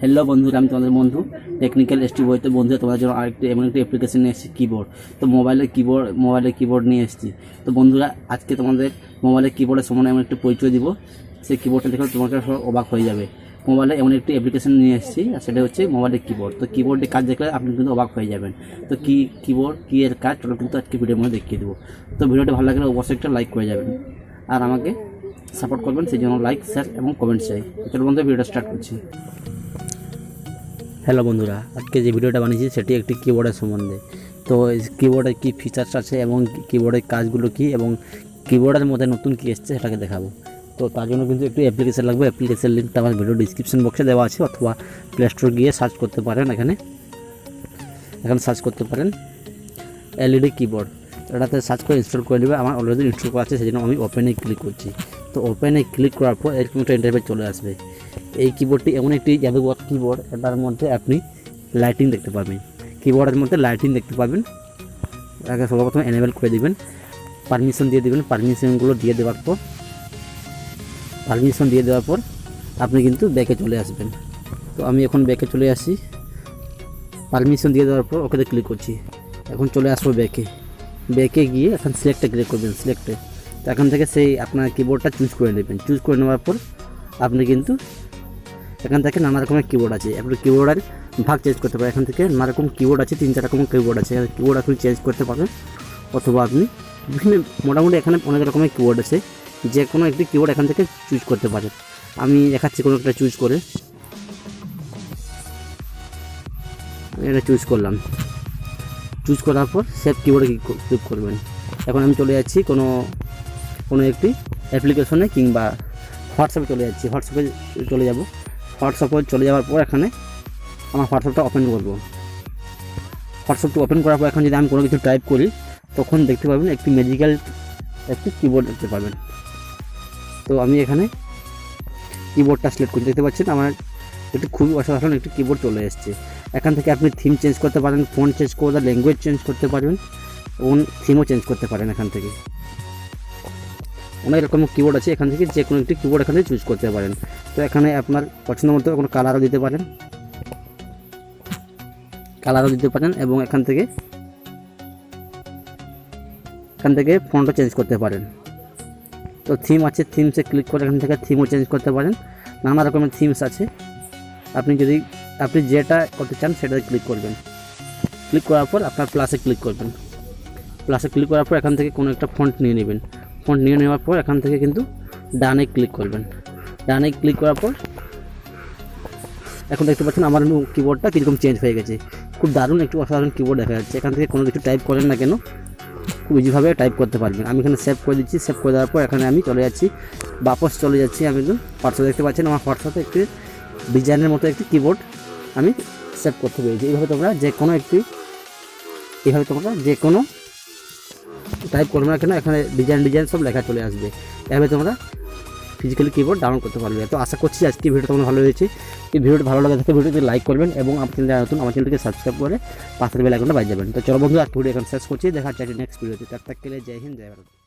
Hello বন্ধুরা, আমি তোমাদের বন্ধু টেকনিক্যাল এসটি বইতে বন্ধুরা তোমাদের জন্য আরেকটি এমন একটি অ্যাপ্লিকেশন নিয়ে এসেছি, কিবোর্ড। তো মোবাইলের কিবোর্ড নিয়ে এসেছি। তো বন্ধুরা, আজকে তোমাদের মোবাইলের কিবোর্ডের সম্বন্ধে এমন একটি পরিচয় দিব, সেই কিবোর্ডটা দেখে তোমাকে অবাক হয়ে যাবে। মোবাইলে এমন একটি অ্যাপ্লিকেশন নিয়ে এসেছি, আর সেটা হচ্ছে মোবাইলের কিবোর্ড। তো কিবোর্ডের কাজ দেখলে আপনি কিন্তু অবাক হয়ে যাবেন। তো কিবোর্ড কী এর কাজ ওটা কিন্তু আজকে ভিডিওর মধ্যে দেখিয়ে দেবো। তো ভিডিওটা ভালো লাগলে অবশ্যই একটা লাইক করে যাবেন, আর আমাকে সাপোর্ট করবেন, সেই জন্য লাইক, শেয়ার এবং কমেন্ট চাই। চলো বন্ধুরা, ভিডিওটা স্টার্ট করছি। হ্যালো বন্ধুরা, আজকে যে ভিডিওটা বানিয়েছি সেটি একটি কিবোর্ডের সম্বন্ধে। তো কিবোর্ডের কী ফিচার্স আছে এবং কিবোর্ডের কাজগুলো কী এবং কিবোর্ডের মধ্যে নতুন কী এসছে সেটাকে দেখাবো। তো তার জন্য কিন্তু একটি অ্যাপ্লিকেশন লাগবে। অ্যাপ্লিকেশন লিঙ্কটা আমার ভিডিও ডিসক্রিপশন বক্সে দেওয়া আছে, অথবা প্লে স্টোর গিয়ে সার্চ করতে পারেন। এখানে সার্চ করতে পারেন এলইডি কিবোর্ড, এটাতে সার্চ করে ইনস্টল করে নেবে। আমার অলরেডি ইনস্টল করা আছে, সেই জন্য আমি ওপেনে ক্লিক করছি। তো ওপেনে ক্লিক করার পর এরকম একটা ইন্টারফেস চলে আসবে। এই কিবোর্ডটি এমন একটি জাদুঘর কিবোর্ড, এটার মধ্যে আপনি লাইটিং দেখতে পাবেন। কিবোর্ডের মধ্যে লাইটিং দেখতে পাবেন। আগে সর্বপ্রথম এনেবল করে দিবেন, পারমিশন দিয়ে দেবেন। পারমিশনগুলো দিয়ে দেওয়ার পর আপনি কিন্তু ব্যাকে চলে আসবেন। তো আমি এখন ব্যাকে চলে আসি। পারমিশন দিয়ে দেওয়ার পর ওকে ক্লিক করছি। এখন চলে আসবো ব্যাকে গিয়ে এখন সিলেক্টে ক্লিক করবেন। সিলেক্টে তো এখান থেকে সেই আপনার কিবোর্ডটা চুজ করে নেবেন। চুজ করে নেওয়ার পর আপনি কিন্তু এখান থেকে নানা রকমের কিবোর্ড আছে, আপনি কিবোর্ডের ভাগ চেঞ্জ করতে পারেন। এখান থেকে নানা রকম কিবোর্ড আছে, 3-4 রকমের কিবোর্ড আছে। কিবোর্ড আপনি চেঞ্জ করতে পারেন, অথবা আপনি বিভিন্ন মোটামুটি এখানে অনেক রকমের কিবোর্ড আছে, যে কোনো একটি কিবোর্ড এখান থেকে চুজ করতে পারেন। আমি দেখাচ্ছি কোনো একটা চুজ করে। আমি এটা চুজ করলাম। চুজ করার পর সেভ কিবোর্ডে ক্লিক করবেন। এখন আমি চলে যাচ্ছি কোনো একটি অ্যাপ্লিকেশনে, কিংবা হোয়াটসঅ্যাপে চলে যাচ্ছি। হোয়াটসঅ্যাপে চলে যাওয়ার পর এখানে আমার হোয়াটসঅ্যাপটা ওপেন করব। হোয়াটসঅ্যাপটা ওপেন করার পর এখন যদি আমি কোনো কিছু টাইপ করি, তখন দেখতে পাবেন একটি ম্যাজিক্যাল একটি কিবোর্ড দেখতে পাবেন। তো আমি এখানে কিবোর্ডটা সিলেক্ট করে দেখতে পাচ্ছেন আমার একটি খুবই অসাধারণ একটি কিবোর্ড চলে এসেছে। এখান থেকে আপনি থিম চেঞ্জ করতে পারেন, ফন্ট চেঞ্জ করতে, ল্যাঙ্গুয়েজ চেঞ্জ করতে পারবেন এবং থিমও চেঞ্জ করতে পারেন। এখান থেকে অনেক রকমের কিবোর্ড আছে, এখান থেকে যে কোনো একটি কিবোর্ড এখানে চুজ করতে পারেন। তো এখানে আপনার পছন্দ মতো কোনো কালারও দিতে পারেন এবং এখান থেকে ফন্টও চেঞ্জ করতে পারেন। তো থিম আছে, থিমসে ক্লিক করে এখান থেকে থিমও চেঞ্জ করতে পারেন। নানা রকমের থিমস আছে। আপনি যেটা করতে চান সেটাতে ক্লিক করবেন। ক্লিক করার পর আপনার প্লাসে ক্লিক করবেন। প্লাসে ক্লিক করার পর এখান থেকে কোনো একটা ফন্ট নিয়ে নেবেন। ফন্ট নিয়ে নেওয়ার পর এখান থেকে কিন্তু ডানে ক্লিক করবেন। ডানে ক্লিক করার পর এখন দেখতে পাচ্ছেন আমার কিবোর্ডটা কীরকম চেঞ্জ হয়ে গেছে। খুব দারুণ একটু অসাধারণ কিবোর্ড দেখা যাচ্ছে। এখান থেকে কোনো কিছু টাইপ করেন না কেন, খুব ইজিভাবে টাইপ করতে পারবেন। আমি এখানে সেভ করে দিচ্ছি। সেভ করে দেওয়ার পর এখানে আমি চলে যাচ্ছি, আমি একদম হোয়াটসঅ্যাপে দেখতে পাচ্ছেন আমার হোয়াটসঅ্যাপে একটি ডিজাইনের মতো একটি কিবোর্ড আমি সেভ করতে পেরেছি। এইভাবে তোমরা যে কোনো টাইপ করবে না কেন, এখানে ডিজাইন সব লেখা চলে আসবে। এভাবে তোমরা ফিজিক্যালি কিবোর্ড ডাউনলোড করতে পারবে। তো আশা করছি আজকে ভিডিওটা তোমাদের ভালো হয়েছে। এই ভিডিওটা ভালো লাগে থাকে ভিডিওতে লাইক করবেন এবং আমার চ্যানেলে নতুন আমার চ্যানেলটিকে সাবস্ক্রাইব করে পাশের বেল আইকনটা বাজিয়ে যাবেন। তো চলো বন্ধু, আজকে ভিডিও এখানে শেষ করছি। দেখা হচ্ছে নেক্সট ভিডিওতে। ততক্ষণ के लिए जय हिंद, जय भारत।